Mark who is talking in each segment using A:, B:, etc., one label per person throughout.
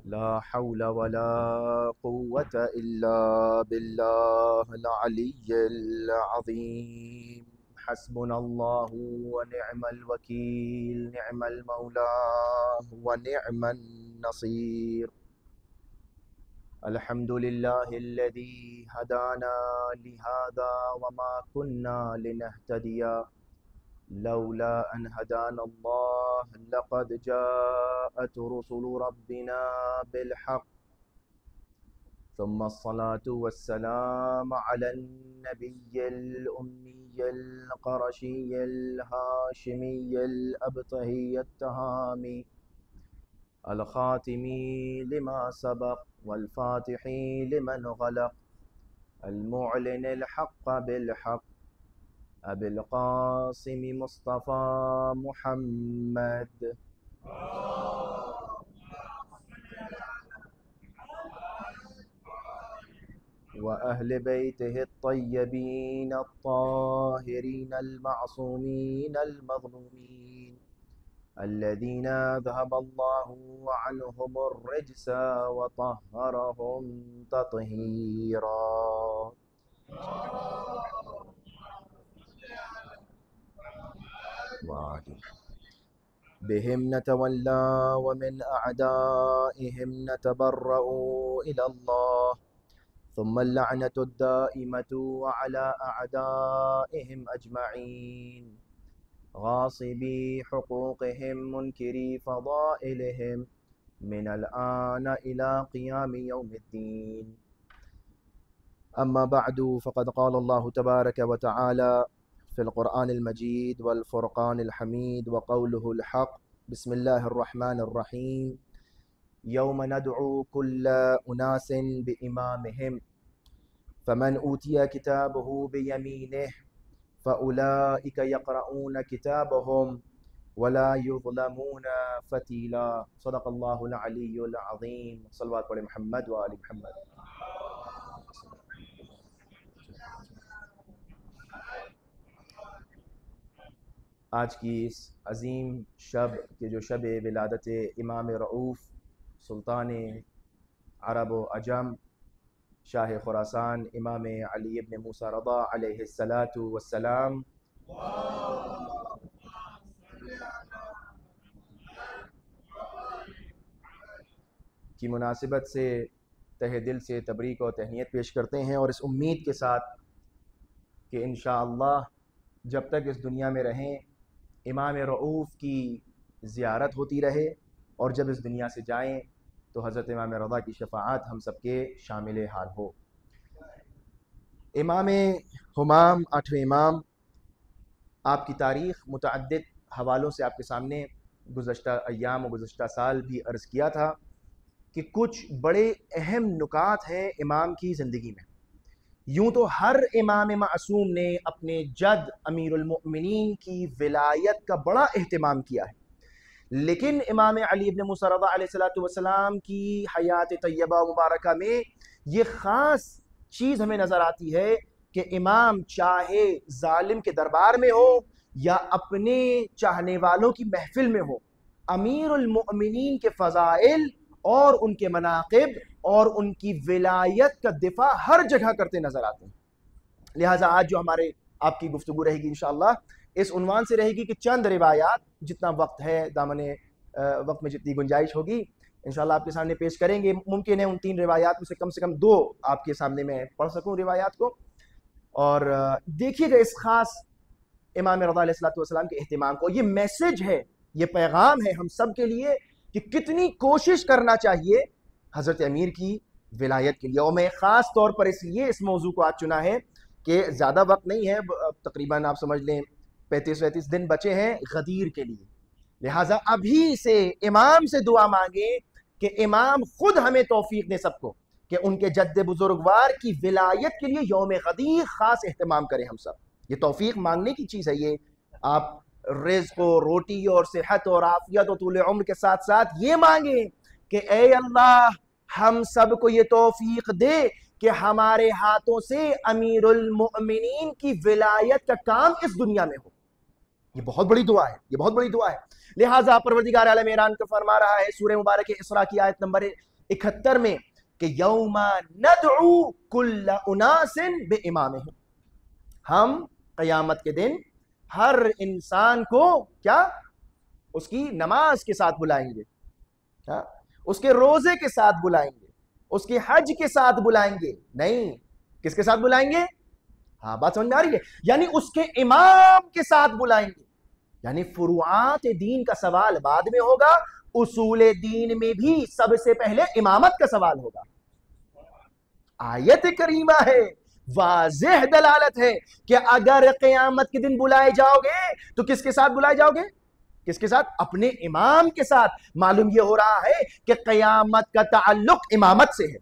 A: ला हौला वला कुव्वता इल्ला बिल्लाहिल अलिय्यिल अज़ीम। हस्बुनल्लाहु व निअमल वकील, निअमल मौला व निअमन नसीर। अल्हम्दुलिल्लाहिल्लज़ी हदाना लिहाज़ा व मा कुन्ना लिनहतदिया लौला अन हदानल्लाह लक़द जाअत रुसुलु रब्बिना बिलहक़। सुम्मस्सलातु वस्सलामु अलन नबिय्यिल उम्मिय्यिल क़ुरशिय्यिल हाशिमिय्यिल अबतहिय्यत तहामी अल ख़ातिमी लिमा सबक़ वल फ़ातिही लिमन ग़लक़ अल मुअलिनिल हक़्क़ बिल हक़्क़ अबिल क़ासिम मुस्तफ़ा मुहम्मद व अहले बैतिहि अत्तय्यबीन अत्ताहिरीन अल-मअसूमीन अल-मज़लूमीन अल्लज़ीना ज़हबल्लाहु अन्हुमुर रिज्स व तह्हरहुम तत्हीरा। बिहिम नतवल्ला व मिन अअदाइहिम नतबर्रउ इलल्लाह सुम्मा लअनतु दाइमतु अला अअदाइहिम अजमईन गासिबी हुकूक़िहिम मुनकिरी फ़दाइलिहिम मिनल आन इला क़ियाम यौमिद्दीन। अम्मा बअदु फ़क़द क़ाल अल्लाहु तबारक व तआला फ़िल क़ुरआनिल मजीद वल फ़ुरक़ानिल हमीद व क़ौलुहुल हक़। बिस्मिल्लाहिर रहमानिर रहीम। यौम नदउ कुल्ल उनासिन बिइमामिहिम फ़मन ऊतिया किताबहु बियमीनिहि फ़उलाइका यक़रऊन किताबहुम वला युज़लमून फ़तीला। सदक़ल्लाहुल अलिय्युल अज़ीम। सल्लल्लाहु अलैहि मुहम्मद व आलि मुहम्मद। आज की इस अज़ीम शब के जो शब विलादत इमाम रऊफ़ सुल्तान अरब व अजम शाह खुरासान इमाम अली इब्न मूसा रज़ा अलैहिस्सलातु वस्सलाम की मुनासिबत से तहे दिल से तबरीक और तहनीत पेश करते हैं, और इस उम्मीद के साथ कि इंशाअल्लाह जब तक इस दुनिया में रहें इमाम रऊफ़ की ज़ियारत होती रहे, और जब इस दुनिया से जाएं तो हज़रत इमाम रज़ा की शफ़ाअत हम सबके शामिल हाल हो। इमाम हुमाम, आठवें इमाम, आपकी तारीख़ मुतअद्दिद हवालों से आपके सामने गुज़श्ता अय्याम और गुज़श्ता साल भी अर्ज़ किया था कि कुछ बड़े अहम नुकात हैं इमाम की ज़िंदगी में। यूँ तो हर इमाम मासूम ने अपने जद अमीरुल मोमिनीन की विलायत का बड़ा एहतमाम किया है, लेकिन इमाम अली इब्न मूसा रज़ा अलैहिस्सलातु वस्सलाम की हयात तय्यबा मुबारका में ये ख़ास चीज़ हमें नज़र आती है कि इमाम चाहे जालिम के दरबार में हो या अपने चाहने वालों की महफिल में हो, अमीरुल मोमिनीन के फ़ज़ाइल और उनके मनाक़िब और उनकी विलायत का दिफा हर जगह करते नज़र आते हैं। लिहाजा आज जो हमारे आपकी गुफ्तगू रहेगी इंशाअल्लाह इस उन्वान से रहेगी कि चंद रिवायात, जितना वक्त है दामने वक्त में जितनी गुंजाइश होगी इंशाअल्लाह आपके सामने पेश करेंगे। मुमकिन है उन 3 रिवायात में से कम 2 आपके सामने मैं पढ़ सकूँ रिवायात को। और देखिएगा इस ख़ास इमाम रज़ा अलैहिस्सलातु वस्सलाम के एहतिमाम को। ये मैसेज है, ये पैगाम है हम सब के लिए कि कितनी कोशिश करना चाहिए हज़रत अमीर की विलायत के लिए। और मैं ख़ास तौर पर इसलिए इस मौजू को आज चुना है कि ज़्यादा वक्त नहीं है, तकरीबन आप समझ लें 35-35 दिन बचे हैं गदीर के लिए। लिहाजा अभी से इमाम से दुआ मांगे कि इमाम खुद हमें तौफीक दे सबको कि उनके जद्द बुजुर्गवार की विलायत के लिए यौम गदीर ख़ास एहतमाम करें हम सब। ये तौफीक मांगने की चीज़ है। ये आप रिज़्क़ और रोटी और सेहत और आफियत और तूल उम्र के साथ साथ ये मांगे कि ए अल्लाह हम सब को ये तौफीक दे कि हमारे हाथों से अमीरुल मोमिनीन की विलायत का काम इस दुनिया में हो। ये बहुत बड़ी दुआ है, ये बहुत बड़ी दुआ है। लिहाजा परवरदिगार आलम ईरान का फरमा रहा है सूरह मुबारक इसरा की आयत नंबर 71 में कि यौमा नदउ कुल्ल उनासिन बिइमामिहिम, हम क़यामत के दिन हर इंसान को क्या उसकी नमाज के साथ बुलाएंगे, उसके रोजे के साथ बुलाएंगे, उसके हज के साथ बुलाएंगे, नहीं किसके साथ बुलाएंगे? हाँ, बात समझ में आ रही है? यानी उसके इमाम के साथ बुलाएंगे। यानी फुरुआत दीन का सवाल बाद में होगा, उसूल दीन में भी सबसे पहले इमामत का सवाल होगा। आयत करीमा है, वाज़ेह दलालत है कि अगर क़यामत के दिन बुलाए जाओगे तो किसके साथ बुलाए जाओगे? किसके साथ? अपने इमाम के साथ। मालूम यह हो रहा है कि क़यामत का ताल्लुक इमामत से है।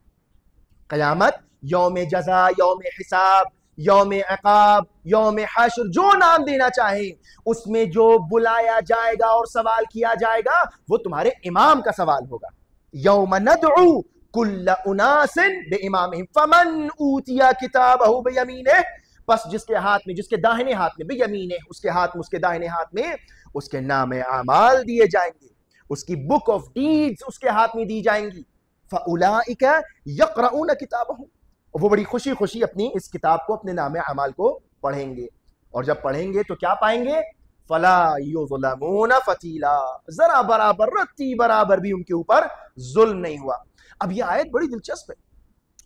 A: क़यामत यौम जज़ा, यौम हिसाब, यौम इक़ाब, यौम हश्र, जो नाम देना चाहे, उसमें जो बुलाया जाएगा और सवाल किया जाएगा वो तुम्हारे इमाम का सवाल होगा। यौम नदउ कुल्ल उनासिन बिइमामिहिम फमन ऊतिया किताबहु बियमीनिह, बस जिसके हाथ में, जिसके दाहिने हाथ में, बियमीनिह उसके हाथ में, उसके दाहिने हाथ में उसके नाम आमाल दिए जाएंगे, उसकी बुक ऑफ डीड्स उसके हाथ में दी जाएंगी। फउलाइका यक़रऊन किताबहुम, वो बड़ी खुशी खुशी अपनी इस किताब को, अपने नाम आमाल को पढ़ेंगे। और जब पढ़ेंगे तो क्या पाएंगे? फला युज़लमून फतीला, जरा बराबर, रत्ती बराबर भी उनके ऊपर जुल्म नहीं हुआ। अब यह आयत बड़ी दिलचस्प है।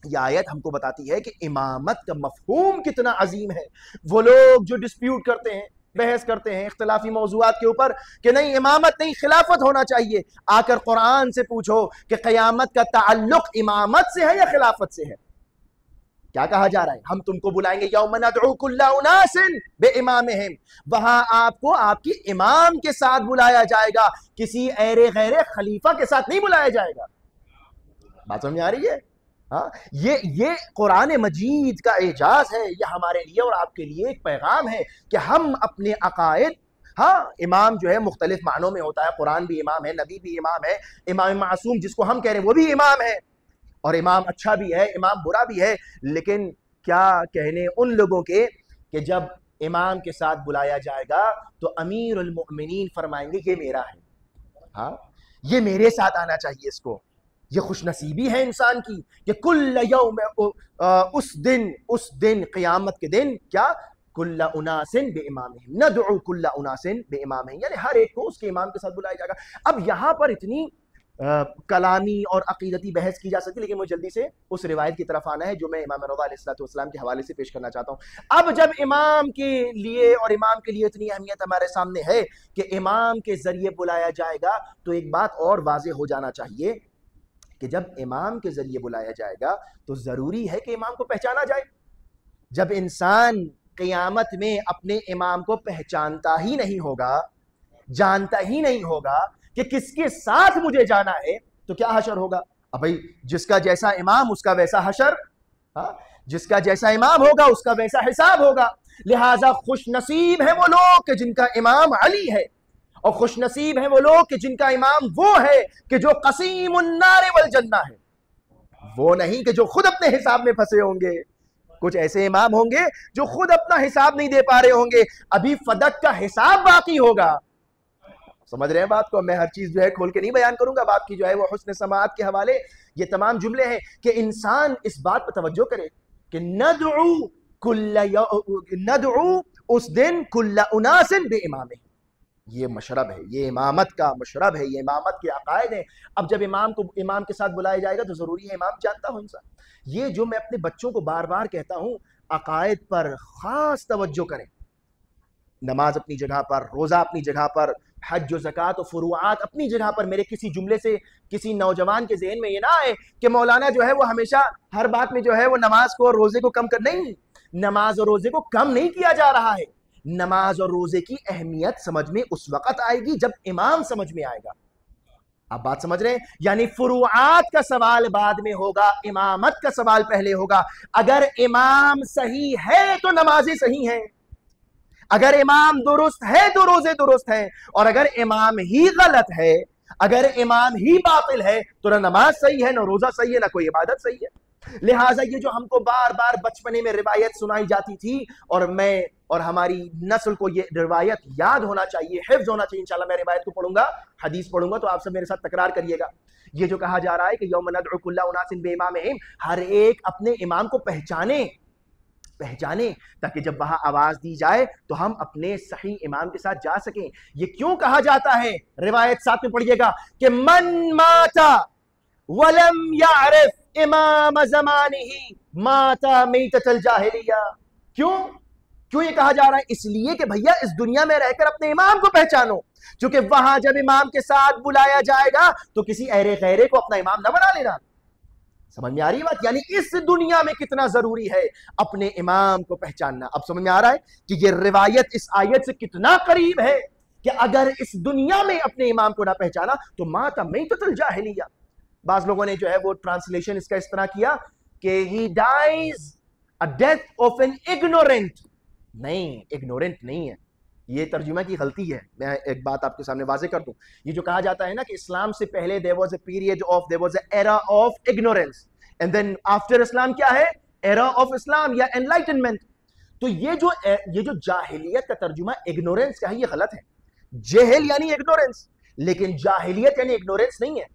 A: यह आयत हमको बताती है कि इमामत का मफहूम कितना अजीम है। वो लोग जो डिस्प्यूट करते हैं, बहस करते हैं इख्तिलाफी मौज़ूआत के ऊपर कि नहीं इमामत नहीं खिलाफत होना चाहिए, आकर कुरान से पूछो कि क़यामत का ताल्लुक इमामत से है या खिलाफत से है। क्या कहा जा रहा है? हम तुमको बुलाएंगे यौम नदउ कुल्ल उनासिन बिइमामिहिम, वहां आपको आपकी इमाम के साथ बुलाया जाएगा, किसी ऐरे गैरे खलीफा के साथ नहीं बुलाया जाएगा। बात समझ आ रही है? हाँ, ये कुरान मजीद का एजाज है। ये हमारे लिए और आपके लिए एक पैगाम है कि हम अपने अकायद, हाँ इमाम जो है मुख्तलिफ मानों में होता है, कुरान भी इमाम है, नबी भी इमाम है, इमाम मासूम जिसको हम कह रहे हैं वो भी इमाम है, और इमाम अच्छा भी है, इमाम बुरा भी है। लेकिन क्या कहने उन लोगों के कि जब इमाम के साथ बुलाया जाएगा तो अमीरुल मोमिनीन फरमाएंगे ये मेरा है, हाँ ये मेरे साथ आना चाहिए इसको। ये खुशनसीबी है इंसान की कि कुल्ल यौम, उस दिन क़यामत के दिन क्या, कुल्ल उनासिन बिइमामिहिम नदउ कुल्ल उनासिन बिइमामिहिम, यानी हर एक को उसके इमाम के साथ बुलाया जाएगा। अब यहाँ पर इतनी कलामी और अकीदती बहस की जा सकती है, लेकिन मुझे जल्दी से उस रिवायत की तरफ आना है जो मैं इमाम रज़ा अलैहिस्सलाम के हवाले से पेश करना चाहता हूँ। अब जब इमाम के लिए और इमाम के लिए इतनी अहमियत हमारे सामने है कि इमाम के जरिए बुलाया जाएगा, तो एक बात और वाज़ेह हो जाना चाहिए कि जब इमाम के जरिए बुलाया जाएगा तो जरूरी है कि इमाम को पहचाना जाए। जब इंसान क़यामत में अपने इमाम को पहचानता ही नहीं होगा, जानता ही नहीं होगा कि किसके साथ मुझे जाना है, तो क्या हशर होगा? अब भाई जिसका जैसा इमाम उसका वैसा हशर, हाँ जिसका जैसा इमाम होगा उसका वैसा हिसाब होगा। लिहाजा खुश नसीब है वो लोग कि जिनका इमाम अली है, और खुश नसीब है वो लोग कि जिनका इमाम वो है कि जो कसीमुन नार वल जन्ना है, वो नहीं कि जो खुद अपने हिसाब में फंसे होंगे। कुछ ऐसे इमाम होंगे जो खुद अपना हिसाब नहीं दे पा रहे होंगे, अभी फदक का हिसाब बाकी होगा। समझ रहे हैं बात को? मैं हर चीज जो है खोल के नहीं बयान करूंगा, बात की जो है वो हुस्न समाअत के हवाले ये तमाम जुमले हैं कि इंसान इस बात पर तवज्जो करे कि नदउ उस दिन कुल्ल उनासिन बिइमामिहिम, ये मशरब है, ये इमामत का मशरब है, ये इमामत के अकायद हैं। अब जब इमाम को इमाम के साथ बुलाया जाएगा तो जरूरी है इमाम जानता हो इंसान। ये जो मैं अपने बच्चों को बार बार कहता हूं, अकायद पर खास तवज्जो करें। नमाज अपनी जगह पर, रोजा अपनी जगह पर, हज व ज़कात और फुरुआत अपनी जगह पर। मेरे किसी जुमले से किसी नौजवान के जहन में ये ना आए कि मौलाना जो है वो हमेशा हर बात में जो है वो नमाज को और रोजे को कम कर, नहीं, नमाज और रोजे को कम नहीं किया जा रहा है। नमाज और रोजे की अहमियत समझ में उस वक्त आएगी जब इमाम समझ में आएगा। आप बात समझ रहे हैं? यानी फुरुआत का सवाल बाद में होगा, इमामत का सवाल पहले होगा। अगर इमाम सही है तो नमाजें सही हैं, अगर इमाम दुरुस्त है तो रोजे दुरुस्त हैं, और अगर इमाम ही गलत है, अगर इमाम ही बातिल है तो ना नमाज सही है, ना रोजा सही है, ना कोई इबादत सही है। लिहाजा ये जो हमको बार बार बचपने में रिवायत सुनाई जाती थी, और मैं और हमारी नस्ल को ये रिवायत याद होना चाहिए, हिफ्ज होना चाहिए। इंशाल्लाह मैं रिवायत को पढ़ूंगा, हदीस पढ़ूंगा, तो आप सब मेरे साथ तकरार करिएगा। ये जो कहा जा रहा है कि यौम नदउ कुल्ला उनासिन बिइमामिहिम, हर एक अपने इमाम को पहचाने ताकि जब वहां आवाज दी जाए तो हम अपने सही इमाम के साथ जा सकें। ये क्यों कहा जाता है, रिवायत साथ में पढ़िएगा कि मन माता वलम यारिफ इमाम ज़मानिही माता मीततल जाहिलिया। क्यों ये कहा जा रहा है? इसलिए कि भैया इस दुनिया में रहकर अपने इमाम को पहचानो, क्योंकि वहां जब इमाम के साथ बुलाया जाएगा तो किसी ऐरे गैरे को अपना इमाम न बना लेना। समझ में आ रही है बात? यानी इस दुनिया में कितना जरूरी है अपने इमाम को पहचानना। अब समझ में आ रहा है कि ये रिवायत इस आयत से कितना करीब है कि अगर इस दुनिया में अपने इमाम को ना पहचाना तो माता मीततल जाहिलिया। बाज लोगों ने जो है वो ट्रांसलेशन इसका इस तरह किया कि he dies a death of an ignorant. नहीं, इग्नोरेंट नहीं है, ये तर्जुमा की गलती है। मैं एक बात आपके सामने वाजे कर दूं, ये जो कहा जाता है ना कि इस्लाम से पहले there was a period of, there was a era of ignorance and then after Islam क्या है? एरा ऑफ इस्लाम या एनलाइटनमेंट। तो ये जो जाहिलियत का तर्जुमा इग्नोरेंस का है, ये गलत है। जेहल यानी इग्नोरेंस, लेकिन जाहिलियत यानी इग्नोरेंस नहीं है।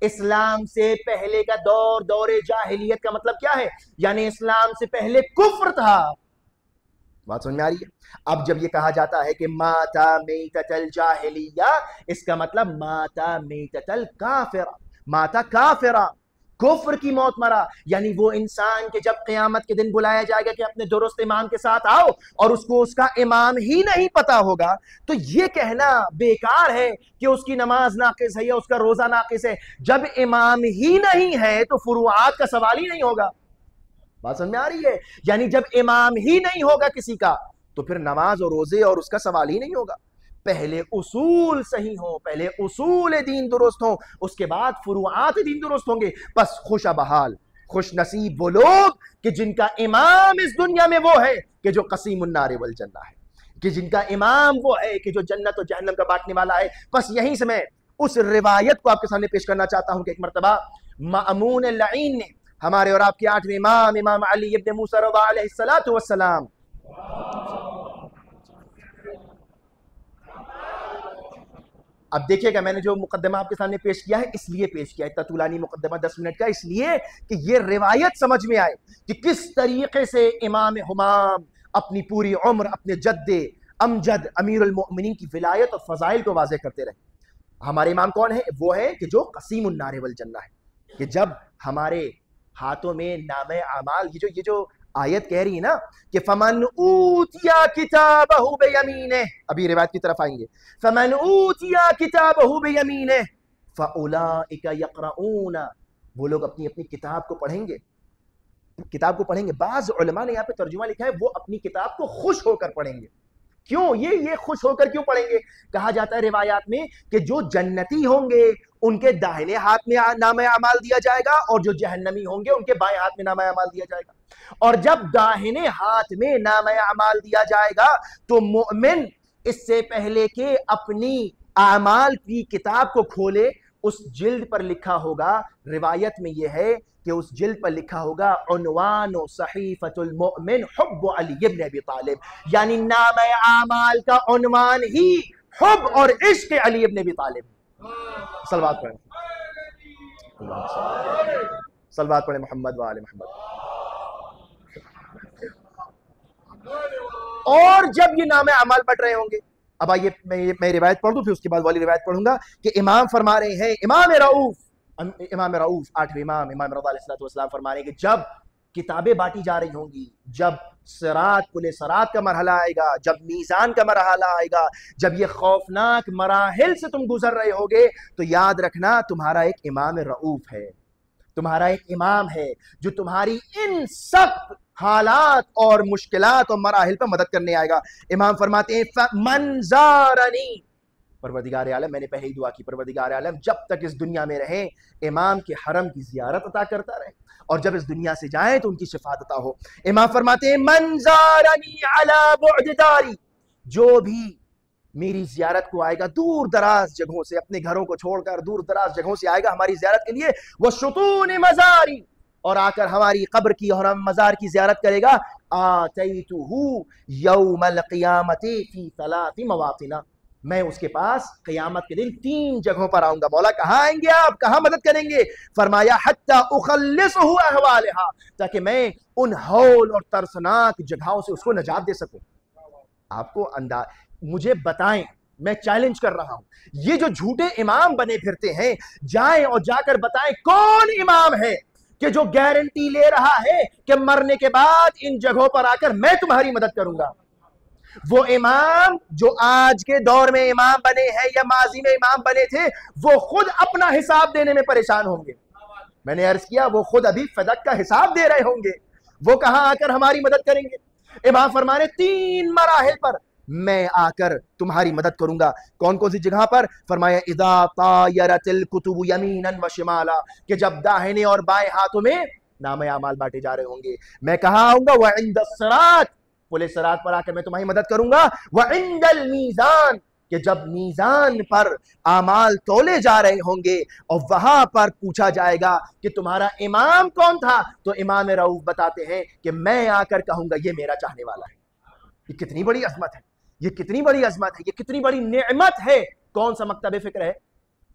A: इस्लाम से पहले का दौरे जाहिलियत का मतलब क्या है? यानी इस्लाम से पहले कुफ्र था। बात समझ में आ रही है? अब जब ये कहा जाता है कि माता मीततल जाहिलिया, इसका मतलब माता मीततल काफिरा, माता काफिरा, कुफ्र की मौत मरा। यानी वो इंसान के जब क़यामत के दिन बुलाया जाएगा कि अपने दुरुस्त इमाम के साथ आओ और उसको उसका इमाम ही नहीं पता होगा, तो ये कहना बेकार है कि उसकी नमाज नाकिस है या उसका रोजा नाकिस है। जब इमाम ही नहीं है तो फुरुआत का सवाल ही नहीं होगा। बात समझ में आ रही है? यानी जब इमाम ही नहीं होगा किसी का तो फिर नमाज और रोजे और उसका सवाल ही नहीं होगा। पहले उसूल सही हो, पहले उसूल दीन दुरुस्त हो, उसके बाद फुरुआत दीन दुरुस्त होंगे। बस खुश बहाल, खुश नसीब वो लोग कि जिनका इमाम इस दुनिया में वो है कि जो कसीमुन नार वल जन्नह है, कि जिनका इमाम वो है कि जो जन्नत और जहन्नम का बांटने वाला है। बस यहीं से मैं उस रिवायत को आपके सामने पेश करना चाहता हूं कि एक मर्तबा मामून लईन ने हमारे और आपके 8वें इमाम, इमाम अली इब्न मूसा रज़ा अलैहिस्सलातु वस्सलाम, अब देखिएगा मैंने जो मुकद्दमा आपके सामने पेश किया है इसलिए पेश किया है, इतना तुलानी मुकद्दमा 10 मिनट का, इसलिए कि ये रिवायत समझ में आए कि किस तरीके से इमाम हुमाम अपनी पूरी उम्र अपने जद्दे अमजद अमीरुल मोमिनीन की विलायत और फजाइल को वाज़ेह करते रहे। हमारे इमाम कौन है? वो है कि जो कसीमुन नार वल जन्नह है, कि जब हमारे हाथों में नामे अमाल, ये जो आयत कह रही है ना कि फमन ऊतिया किताबहु बियमीने, अभी रिवायत की तरफ आएंगे, फमन ऊतिया किताबहु बियमीने फउलाइका यक़रऊन, वो लोग अपनी अपनी किताब को पढ़ेंगे। बाज़ उलमा ने यहाँ पे तर्जुमा लिखा है वो अपनी किताब को खुश होकर पढ़ेंगे। क्यों ये खुश होकर क्यों पढ़ेंगे? कहा जाता है रिवायात में कि जो जन्नती होंगे उनके दाहिने हाथ में नामा अमाल दिया जाएगा और जो जहन्नमी होंगे उनके बाएं हाथ में नामा अमाल दिया जाएगा। और जब दाहिने हाथ में नामा अमाल दिया जाएगा तो मोमिन इससे पहले के अपनी आमाल की किताब को खोले, उस जिल्द पर लिखा होगा, रिवायत में यह है कि उस जिल्द पर लिखा होगा उन्वानो सहीफतुल मोमिन हुब्ब अली इब्न अबी तालिब, यानी नामे आमाल का उन्वान ही हुब और इश्क अली इब्न अबी तालिब। सलवात पढ़ें, सलवात पढ़ें मोहम्मद व आले मोहम्मद। और जब ये नामे अमाल पढ़ रहे होंगे, अब आइए मैं रिवायत पढ़ दूं, फिर उसके बाद वाली रिवायत पढ़ूंगा कि इमाम फरमा रहे हैं, इमाम रऊफ 8वें इमाम रज़ा अलैहिस्सलाम फरमा रहे हैं कि जब किताबें बांटी जा रही होंगी, जब सिरात पुले सिरात का मरहला आएगा, जब मीज़ान का मरहला आएगा, जब ये खौफनाक मराहिल से तुम गुजर रहे होगे, तो याद रखना तुम्हारा एक इमाम रऊफ है, तुम्हारा एक इमाम है जो तुम्हारी इन सब हालात और मुश्किलात और मराहिल पर मदद करने आएगा। इमाम फरमाते हैं मंजारनी, परवरदिगार आलम, मैंने पहले ही दुआ की, परवरदिगार आलम जब तक इस दुनिया में रहे इमाम के हरम की जियारत अता करता रहे, और जब इस दुनिया से जाएं तो उनकी शिफात अता हो। इमाम फरमाते हैं मंजारनी अला बुअदारी, जो भी मेरी जियारत को आएगा दूर दराज जगहों से, अपने घरों को छोड़कर दूर दराज जगहों से आएगा हमारी जियारत के लिए, वह शुतून मजारी, और आकर हमारी कब्र की और हम मज़ार की ज़ियारत करेगा, आतैतुहु यौमल क़ियामति फ़ी सलासी मवातिना, मैं उसके पास क़यामत के दिन 3 जगहों पर आऊंगा। मौला कहाँ आएंगे आप, कहाँ मदद करेंगे? फरमाया हत्ता उखल्लिसहु अहवालहा, ताकि मैं उन हौल और तरसनाक जगहों से उसको निजात दे सकूं। आपको अंदाज, मुझे बताएं, मैं चैलेंज कर रहा हूं, ये जो झूठे इमाम बने फिरते हैं, जाएं और जाकर बताएं कौन इमाम है कि जो गारंटी ले रहा है कि मरने के बाद इन जगहों पर आकर मैं तुम्हारी मदद करूंगा। वो इमाम जो आज के दौर में इमाम बने हैं या माजी में इमाम बने थे, वो खुद अपना हिसाब देने में परेशान होंगे। मैंने अर्ज किया, वो खुद अभी फदक का हिसाब दे रहे होंगे, वो कहां आकर हमारी मदद करेंगे? इमाम फरमाने 3 मराहिल पर मैं आकर तुम्हारी मदद करूंगा। कौन कौन सी जगह पर? फरमाया इदा तायरतिल कुतुब यमीनन व शिमाला, कि जब दाहिने और बाएं हाथों में नामे आमाल बांटे जा रहे होंगे, मैं कहां आऊंगा? व इंदस सिरात, पुलिस सिरात पर आकर मैं तुम्हारी मदद करूंगा। व इंदल मीजान, कि जब मीजान पर आमाल तोले जा रहे होंगे और वहां पर पूछा जाएगा कि तुम्हारा इमाम कौन था, तो इमाम रऊफ बताते हैं कि मैं आकर कहूंगा ये मेरा चाहने वाला है। ये कितनी बड़ी अजमत है, ये कितनी बड़ी अजमत है, ये कितनी बड़ी नेमत है। कौन सा मकतब फिक्र है,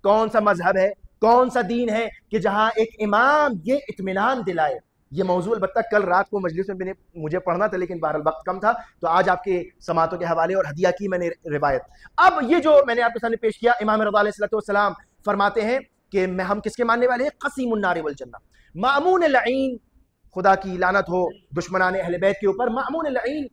A: कौन सा मजहब है, कौन सा दीन है कि जहां एक इमाम ये इत्मीनान दिलाए। ये मौजूद अलबत्ता कल रात को मजलिस में मुझे पढ़ना था, लेकिन बहरहाल वक्त कम था, तो आज आपके समातों के हवाले और हदिया की मैंने रिवायत। अब ये जो मैंने आपके सामने पेश किया, इमाम रज़ा अलैहिस्सलाम फरमाते हैं कि मैं हम किसके मानने वाले हैं? क़सीमुन नार वल जन्नह। मामून लईन, खुदा की लानत हो दुश्मनान अहले बैत के ऊपर, मामून लईन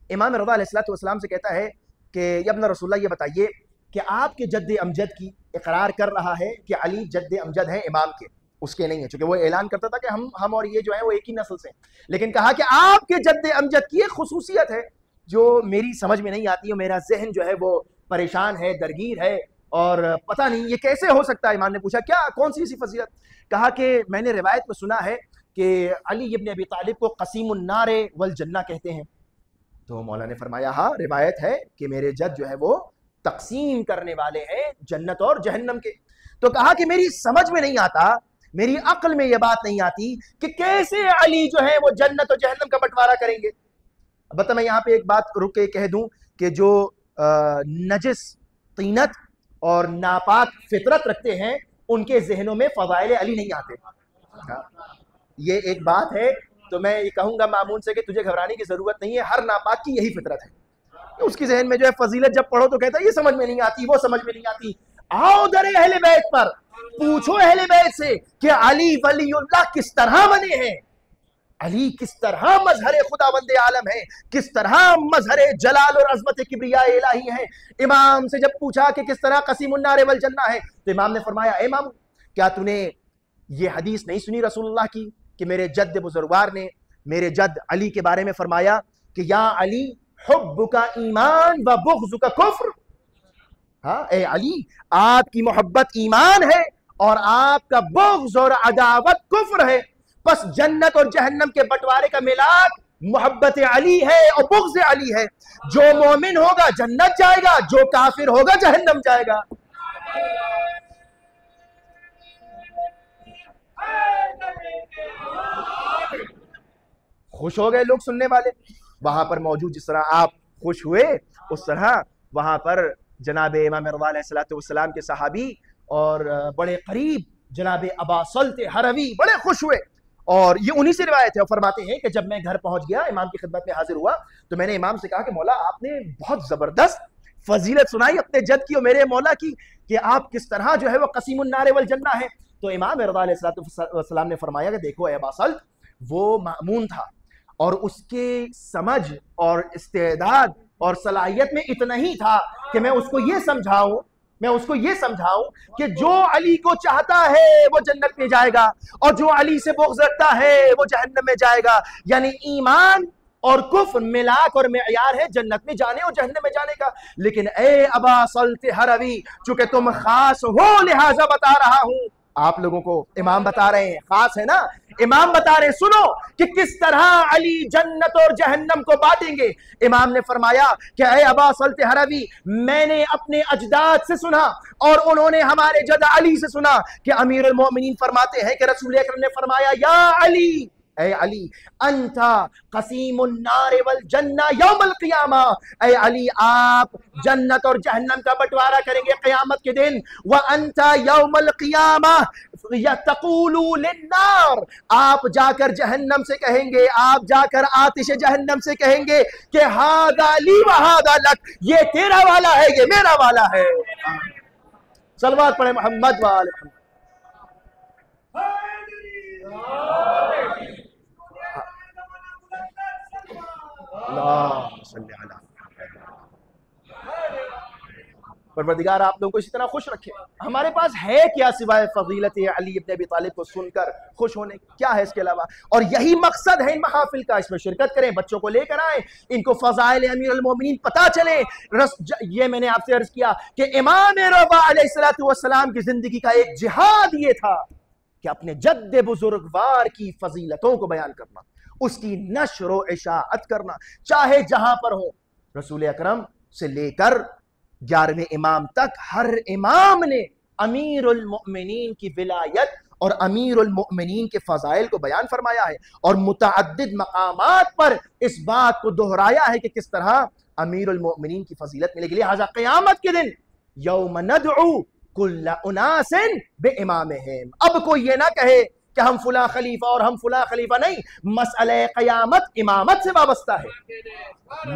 A: इमाम रज़ा अलैहिस्सलाम से कहता है कि इब्न रसूलल्लाह, ये बताइए कि आपके जद्द अमजद की इकरार कर रहा है कि अली जद्द अमजद हैं इमाम के, उसके नहीं है, चूंकि वो ऐलान करता था कि हम और ये जो है वो एक ही नस्ल से, लेकिन कहा कि आपके जद्द अमजद की एक खुसूसियत है जो मेरी समझ में नहीं आती है, मेरा जहन जो है वो परेशान है, दरगीर है, और पता नहीं ये कैसे हो सकता है। इमाम ने पूछा क्या, कौन सी ऐसी फजीलत? कहा कि मैंने रिवायत में सुना है कि अली इब्न अबी तालिब को क़सीमुन नार वल जन्नह कहते हैं। तो मौला ने फरमाया हाँ, रिवायत है कि मेरे जद जो है वो तकसीम करने वाले हैं जन्नत और जहन्नम के। तो कहा कि मेरी समझ में नहीं आता, मेरी अक्ल में यह बात नहीं आती कि कैसे अली जो है वो जन्नत और जहन्नम का बंटवारा करेंगे। बता, मैं यहाँ पे एक बात रुक के कह दूं कि जो नजिस, तीनत और नापाक फितरत रखते हैं, उनके जहनों में फज़ाइल अली नहीं आते। ये एक बात है। तो मैं ये कहूंगा मामून से कि तुझे घबराने की जरूरत नहीं है, हर नापाक की यही फितरत है। उसकी जहन में जो है फजीलत जब पढ़ो तो कहता है ये समझ में नहीं आती, वो समझ में नहीं आती। आओ दरे अहले बैत पर, पूछो अहले बैत से कि अली वलीउल्लाह किस तरह बने हैं, अली किस तरह मजहर खुदावंदे आलम है, किस तरह मजहर जलाल और अजमत किब्रिया इलाही है। इमाम से जब पूछा कि किस तरह क़सीमुन नार वल जन्नह है, तो इमाम ने फरमाया, ए इमाम, क्या तूने ये हदीस नहीं सुनी रसूलुल्लाह की कि मेरे जद्द बुजुर्गवार ने मेरे जद्द अली के बारे में फरमाया कि या अली हुब्बुका ईमान व बुग़्ज़ुका कुफ्र। हाँ, ए अली, आपकी मोहब्बत ईमान है और आपका बुग़्ज़ और अदावत कुफ्र है। बस जन्नत और जहन्नम के बंटवारे का मिलाद मोहब्बत अली है और बुग़्ज़ अली है। जो मोमिन होगा जन्नत जाएगा, जो काफिर होगा जहन्नम जाएगा। खुश हो गए लोग सुनने वाले वहां पर मौजूद, जिस तरह आप खुश हुए उस तरह वहां पर जनाब इमाम रज़ा अलैहिस्सलाम के सहाबी और बड़े करीब जनाब अबा सल्त हरवी बड़े खुश हुए। और ये उन्हीं से रिवायत है। और फरमाते हैं कि जब मैं घर पहुंच गया, इमाम की खिदमत में हाजिर हुआ, तो मैंने इमाम से कहा कि मौला, आपने बहुत जबरदस्त फजीलत सुनाई अपने जद की और मेरे मौला की कि आप किस तरह जो है वो क़सीमुन नार वल जन्नह है। तो इमाम रज़ा अलैहिस्सलाम ने फरमाया कि देखो ए अबा सल्त, वो मामून था और उसके समझ और इस्तेदाद और सलाहियत में इतना ही था कि मैं उसको ये समझाऊं कि जो अली को चाहता है वो जन्नत में जाएगा और जो अली से बुग़्ज़ रखता है वो जहन्नम में जाएगा। यानी ईमान और कुफ्र मिलाक और मेयार है जन्नत में जाने और जहन्नम में जाने का। लेकिन ए अबा सल्त हरवी, चूंकि तुम खास हो लिहाजा बता रहा हूं, आप लोगों को इमाम बता रहे हैं, खास है ना, इमाम बता रहे सुनो कि किस तरह अली जन्नत और जहन्नम को बांटेंगे। इमाम ने फरमाया कि ऐ अबा सल्त हरवी, मैंने अपने अजदाद से सुना और उन्होंने हमारे जद अली से सुना कि अमीरुल मोमिनीन फरमाते हैं कि रसूल अकरम ने फरमाया, या अली, ऐ अली, अंता कसीमुन नार वल जन्ना यौमल क़ियामा, ऐ अली आप जन्नत और जहन्नम का बंटवारा करेंगे क़यामत के दिन। व अंता यौमल क़ियामा यतक़ूलु लिन्नार, आप जाकर जहन्नम से कहेंगे, आप जाकर आतिश जहन्नम से कहेंगे कि हादा ली व हादा लक, ये तेरा वाला है, ये मेरा वाला है। सलवात पढ़े मोहम्मद व आले मोहम्मद। परवरदिगार आप लोगों को इसी तरह खुश रखे। हमारे पास है क्या सिवाय फजीलत अली इब्न अबी तालिब को सुनकर खुश होने, क्या है इसके अलावा? और यही मकसद है इन महफिल का, इसमें शिरकत करें, बच्चों को लेकर आए, इनको फज़ाइल अमीरुल मोमिनीन पता चले। ये मैंने आपसे अर्ज किया कि इमाम रज़ा अलैहिस्सलातु वस्सलाम की जिंदगी का एक जिहाद ये था कि अपने जद्द बुजुर्गवार की फजीलतों को बयान करना, उसकी नश्र व इशाअत करना, चाहे जहां पर हो। रसूल अकरम से लेकर 11वें इमाम तक हर इमाम ने अमीरुल मोमिनीन की विलायत और अमीरुल मोमिनीन के फजाइल को बयान फरमाया है और मुतअद्दिद मकामात पर इस बात को दोहराया है कि किस तरह अमीरुल मोमिनीन की फजीलत मिलेगी। लिहाजा क़यामत के दिन यौम नदउ कुल्ल उनासिन बिइमामिहिम, अब कोई ये ना कहे कि हम फुला खलीफा और हम फुला खलीफा, नहीं, मसले क़यामत इमामत से वाबस्ता है,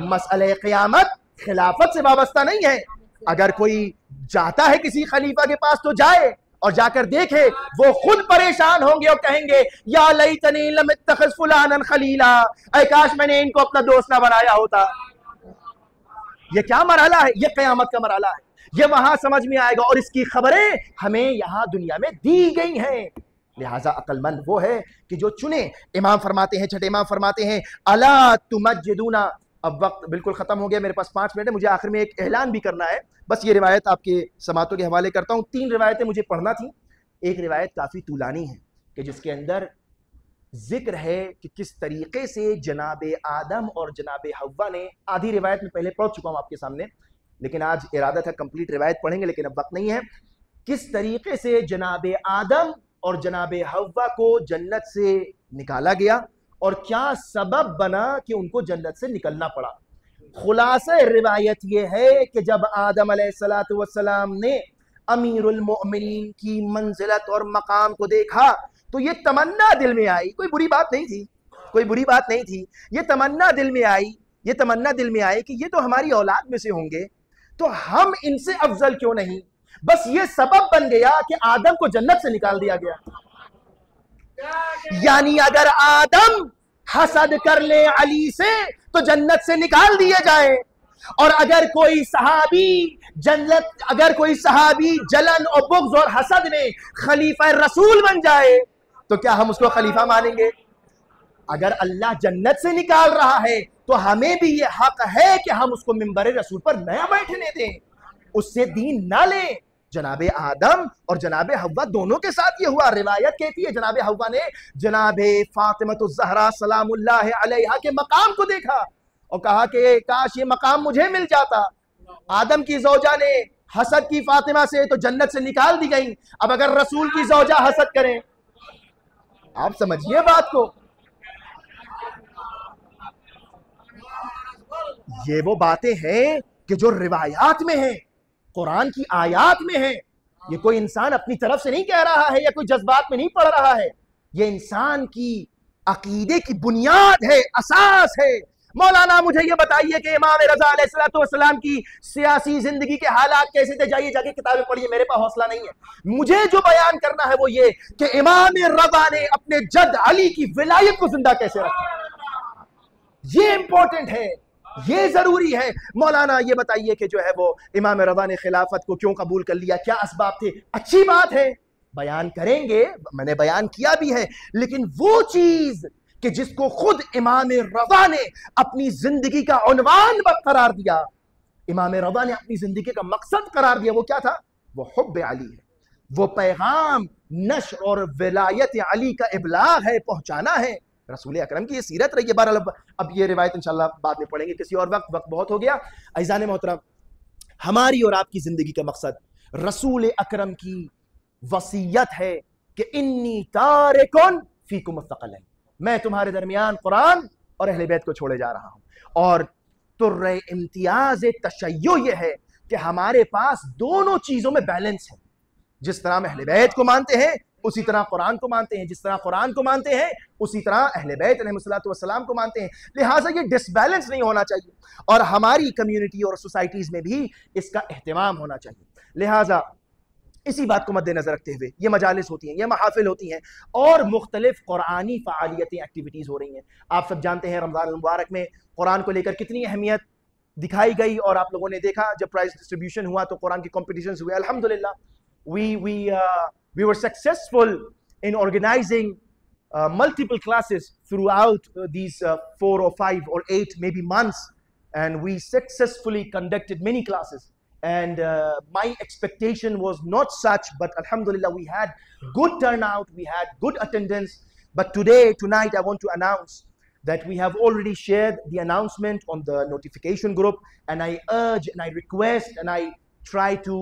A: मसले क़यामत खिलाफत से वाबस्ता नहीं है। अगर कोई जाता है किसी खलीफा के पास तो जाए और जाकर देखे, वो खुद परेशान होंगे और कहेंगे या लैतनी लम इत्तखिज़ फुलानन खलीला, ऐ काश मैंने इनको अपना दोस्त ना बनाया होता। ये क्या मरहला है? ये क़यामत का मरहला है, ये वहां समझ में आएगा और इसकी खबरें हमें यहां दुनिया में दी गई हैं। लिहाजा अक्लमंद वो है कि जो चुने। इमाम फरमाते हैं, छठे इमाम फरमाते हैं, अला तुमज्जिदूना। अब वक्त बिल्कुल ख़त्म हो गया, मेरे पास 5 मिनट है, मुझे आखिर में एक ऐलान भी करना है। बस ये रिवायत आपके समातों के हवाले करता हूँ। 3 रिवायतें मुझे पढ़ना थी। एक रिवायत काफ़ी तूलानी है कि जिसके अंदर जिक्र है कि किस तरीके से जनाब आदम और जनाब हव्वा ने, आधी रिवायत में पहले पढ़ चुका हूँ आपके सामने, लेकिन आज इरादा था कंप्लीट रिवायत पढ़ेंगे, लेकिन अब वक्त नहीं है। किस तरीके से जनाब आदम और जनाब हव्वा को जन्नत से निकाला गया और क्या सबब बना कि उनको जन्नत से निकलना पड़ा। खुलासा रिवायत यह है कि जब आदम अलैहिस्सलातु वस्सलाम ने अमीरुल मोमिनीन की मंजिलत और मकाम को देखा तो ये तमन्ना दिल में आई, कोई बुरी बात नहीं थी, कोई बुरी बात नहीं थी, ये तमन्ना दिल में आई, ये तमन्ना दिल में आई कि ये तो हमारी औलाद में से होंगे, तो हम इनसे अफजल क्यों नहीं। बस ये सबब बन गया कि आदम को जन्नत से निकाल दिया गया। यानी अगर आदम हसद कर ले अली से तो जन्नत से निकाल दिए जाए, और अगर कोई सहाबी जलन और बुग़्ज़ और हसद में खलीफा रसूल बन जाए तो क्या हम उसको खलीफा मानेंगे? अगर अल्लाह जन्नत से निकाल रहा है तो हमें भी ये हक है कि हम उसको मिंबर रसूल पर नया बैठने दें, उससे दीन ना लें। जनाबे आदम और जनाबे हव्वा दोनों के साथ ये हुआ। रिवायत कहती है जनाबे हव्वा ने जनाबे फातिमतुज़ ज़हरा सलामुल्लाह अलैहा के मकाम को देखा और कहा कि काश ये मकाम मुझे मिल जाता। आदम की ज़ौजा ने हसद की फातिमा से तो जन्नत से निकाल दी गई, अब अगर रसूल की ज़ौजा हसद करें, आप समझिए बात को। ये वो बातें हैं कि जो रिवायात में है, कुरान की आयात में है। ये कोई इंसान अपनी तरफ से नहीं कह रहा है या कोई जज्बात में नहीं पढ़ रहा है, ये इंसान की अकीदे की बुनियाद है, असास है। मौलाना मुझे ये बताइए कि इमाम रज़ा अलैहिस्सलातु वस्सलाम की सियासी जिंदगी के हालात कैसे थे, जाइए जाके किताबें पढ़िए, मेरे पास हौसला नहीं है। मुझे जो बयान करना है वो ये कि इमाम रज़ा ने अपने जद अली की विलायत को जिंदा कैसे रखा, ये इंपॉर्टेंट है, ये जरूरी है। मौलाना ये बताइए कि जो है वो इमाम रज़ा ने खिलाफत को क्यों कबूल कर लिया, क्या असबाब थे, अच्छी बात है, बयान करेंगे, मैंने बयान किया भी है, लेकिन वो चीज कि जिसको खुद इमाम रज़ा ने अपनी जिंदगी का उन्वान करार दिया, इमाम रज़ा ने अपनी जिंदगी का मकसद करार दिया, वो क्या था? वो हुब्ब अली है, वो पैगाम नश्र और विलायत अली का इबलाग है, पहुंचाना है। रसूल अकरम की ये सीरत रही है। बहरहाल अब ये रिवायत इंशाल्लाह बाद में पढ़ेंगे किसी और वक्त, वक्त बहुत हो गया। अज़ीज़ान मोहतरम, हमारी और आपकी जिंदगी का मकसद रसूल अकरम की वसीयत है कि इन्नी तारिकुन फीकुम अस-सकलैन, मैं तुम्हारे दरमियान कुरान और अहले बैत को छोड़े जा रहा हूं। और तुर्रे इम्तियाज तशय्यो ये है कि हमारे पास दोनों चीजों में बैलेंस है। जिस तरह हम अहले बैत को मानते हैं उसी तरह कुरान को मानते हैं, जिस तरह कुरान को मानते हैं उसी तरह अहले बैत अलैहिस्सलातु वस्सलाम को मानते हैं। लिहाजा ये डिसबैलेंस नहीं होना चाहिए और हमारी कम्युनिटी और सोसाइटीज में भी इसका एहतमाम होना चाहिए। लिहाजा इसी बात को मद्देनजर रखते हुए ये मजालिस होती हैं, ये महाफिल होती हैं और मुख्तलिफ कुरानी फ़ालियतें, एक्टिविटीज़ हो रही हैं। आप सब जानते हैं रमज़ान मुबारक में कुरान को लेकर कितनी अहमियत दिखाई गई और आप लोगों ने देखा जब प्राइज डिस्ट्रीब्यूशन हुआ तो कुरान के कॉम्पिटिशन्स हुए। अल्हम्दुलिल्लाह we were successful in organizing multiple classes throughout these 4 or 5 or 8 maybe months, and we successfully conducted many classes. And my expectation was not such, but alhamdulillah we had good turnout, we had good attendance. But tonight I want to announce that we have already shared the announcement on the notification group, and I urge and I request and I try to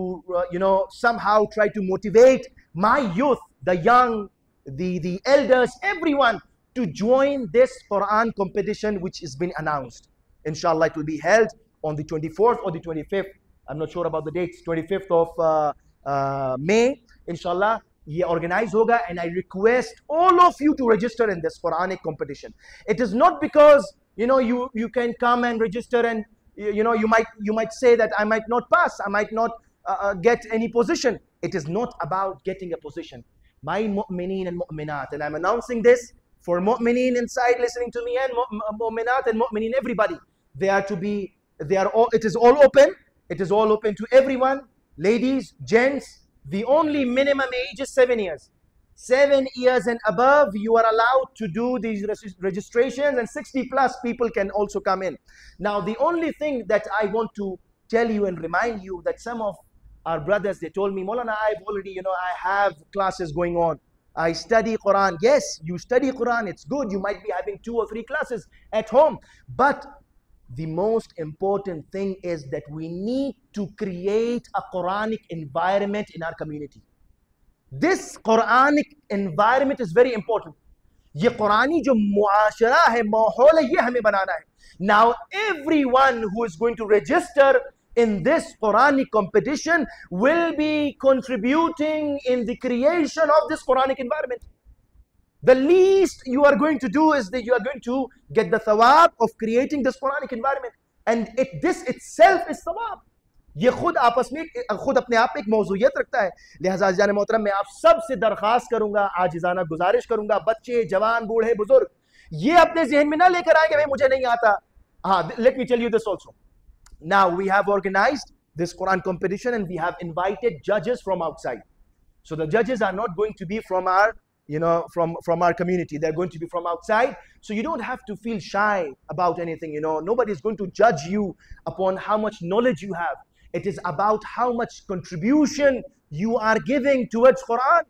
A: somehow try to motivate my youth, the young, the elders, everyone to join this Quran competition which has been announced. Inshallah it will be held on the 24th or the 25th, I'm not sure about the dates, 25th of May inshallah ye organize hoga, and I request all of you to register in this Quranic competition. It is not because you can come and register and you might say that I might not pass, I might not get any position. It is not about getting a position. My mu'mineen and mu'minat, and I'm announcing this for mu'mineen inside listening to me and mu'minat and mu'mineen, everybody. It is all open. It is all open to everyone, ladies, gents. The only minimum age is 7 years. 7 years and above, you are allowed to do these registrations, and 60 plus people can also come in. Now, the only thing that I want to tell you and remind you that some of our brothers, they told me, Maulana, I've already, I have classes going on. I study Quran. Yes, you study Quran. It's good. You might be having 2 or 3 classes at home. But the most important thing is that we need to create a Quranic environment in our community. This Quranic environment is very important. ये कुरानी जो मुआशरा है, माहौल है, ये हमें बनाना है. Now everyone who is going to register in this Quranic competition will be contributing in the creation of this Quranic environment. The least you are going to do is that you are going to get the thawab of creating this Quranic environment, and this itself is thawab. ये खुद आपस में खुद अपने आप में एक मौजूयत रखता है. लिहाजा अज़ीज़ान मोहतरम, मैं आप सब से दरख्वास्त करूंगा, आजिज़ाना गुजारिश करूंगा, बच्चे, जवान, बूढ़े, बुजुर्ग, ये अपने जहन में ना लेकर आएंगे भाई मुझे नहीं आता. हाँ, let me tell you this also. Now we have organized this Quran competition and we have invited judges from outside. So the judges are not going to be from our from our community. They're going to be from outside. So you don't have to feel shy about anything. Nobody is going to judge you upon how much knowledge you have. It is about how much contribution you are giving towards Quran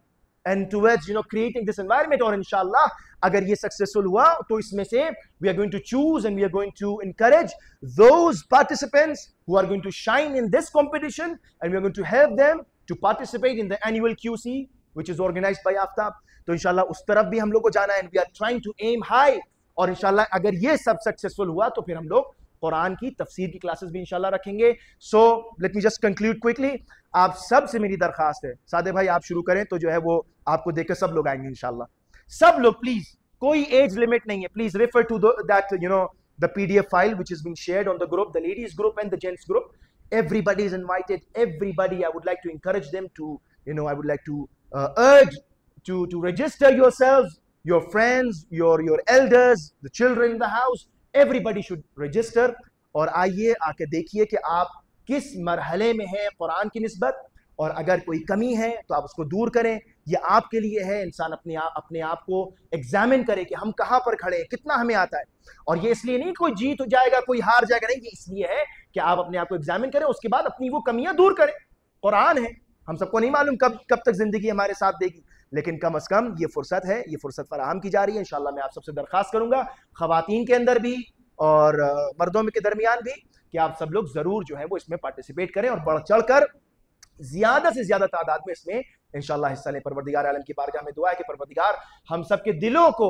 A: and towards creating this environment. Or inshallah, agar ye successful hua, to isme se we are going to choose and we are going to encourage those participants who are going to shine in this competition, and we are going to help them to participate in the annual QC which is organized by Aftab. तो इंशाल्लाह उस तरफ भी हम लोग को जाना है, and we are trying to aim high. और इंशाल्लाह अगर ये सब सक्सेसफुल हुआ तो फिर हम लोग कुरान की तफसीर की क्लासेस भी इंशाल्लाह रखेंगे. So let me just conclude quickly. आप सब से मेरी दरखास्त है, सादे भाई आप शुरू करें तो जो है वो आपको देखकर सब लोग आएंगे इंशाल्लाह. सब लोग प्लीज, कोई एज लिमिट नहीं है. Please refer to that the PDF file which has been shared on the group, the ladies group and the gents group. Everybody is invited. Everybody, I would like to encourage them to, I would like to urge to register yourselves, your friends, your elders, the children in the house. Everybody should register. और आइए आके देखिए कि आप किस मरहले में हैं कुरान की निस्बत, और अगर कोई कमी है तो आप उसको दूर करें. ये आपके लिए है, इंसान अपने आप को एग्जामिन करे कि हम कहाँ पर खड़े हैं, कितना हमें आता है. और ये इसलिए नहीं कोई जीत हो जाएगा कोई हार जाएगा, नहीं, ये इसलिए है कि आप अपने आप को एग्जामिन करें, उसके बाद अपनी वो कमियां दूर करें. कुरान है, हम सबको नहीं मालूम कब कब तक ज़िंदगी हमारे साथ देगी, लेकिन कम अज़ कम ये फ़ुर्सत है, ये फ़ुर्सत फ़राहम की जा रही है। इंशाअल्लाह मैं आप सबसे दरख्वास्त करूँगा, ख़वातीन के अंदर भी और मर्दों के दरमियान भी, कि आप सब लोग ज़रूर जो है वो इसमें पार्टिसिपेट करें और बढ़ चढ़ कर ज़्यादा से ज़्यादा तादाद में इसमें इंशाअल्लाह हिस्सा लें। परवरदिगार आलम की बारगाह में दुआ है कि परवरदिगार हम सब के दिलों को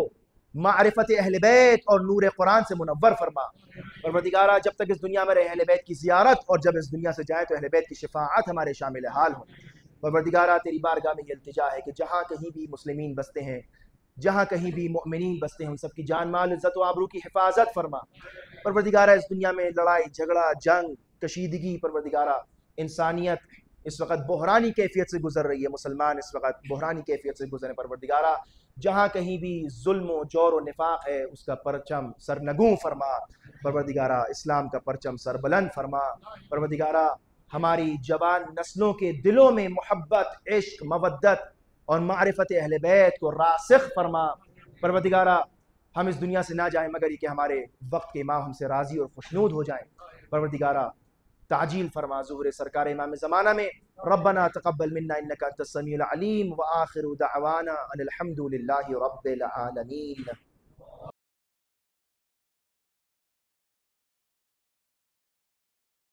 A: मारिफत अहले बैत और नूर कुरान से मुनव्वर फरमा। परवरदिगारा जब तक इस दुनिया में रहे अहले बैत की ज़ियारत, और जब इस दुनिया से जाए तो अहले बैत की शफाअत हमारे शामिल हाल हो। परवरदिगारा तेरी बारगाह में ये इल्तिजा है कि जहाँ कहीं भी मुस्लिमीन बसते हैं, जहाँ कहीं भी मोमिनीन बसते हैं, उन सबकी जान माल इज़्ज़त व आबरू की हिफाजत फरमा। परवरदिगारा इस दुनिया में लड़ाई झगड़ा जंग कशीदगी, परवरदिगारा इंसानियत इस वक्त बहरानी कैफियत से गुजर रही है, मुसलमान इस वक्त बहरानी कैफियत से गुजरे। परवरदिगारा जहाँ कहीं भी जुल्म जोर और निफाक है, उसका परचम सरनगू फरमा। परवरदिगारा इस्लाम का परचम सरबलंद फरमा। परवरदिगारा हमारी जवान नस्लों के दिलों में मोहब्बत इश्क मवद्दत और मारिफत अहले बैत को रासिख फरमा। परवरदिगारा हम इस दुनिया से ना जाएं मगर ये कि हमारे वक्त के इमाम हमसे राज़ी और खुशनूद हो जाएं। परवरदिगारा ताजील फरमा ज़ुहूर सरकार इमाम ज़माना में। रब्बना तक़ब्बल मिन्ना इन्नका अंतस समीउल अलीम व आखिरु दअवाना अनिल हम्दुलिल्लाहि रब्बिल आलमीन।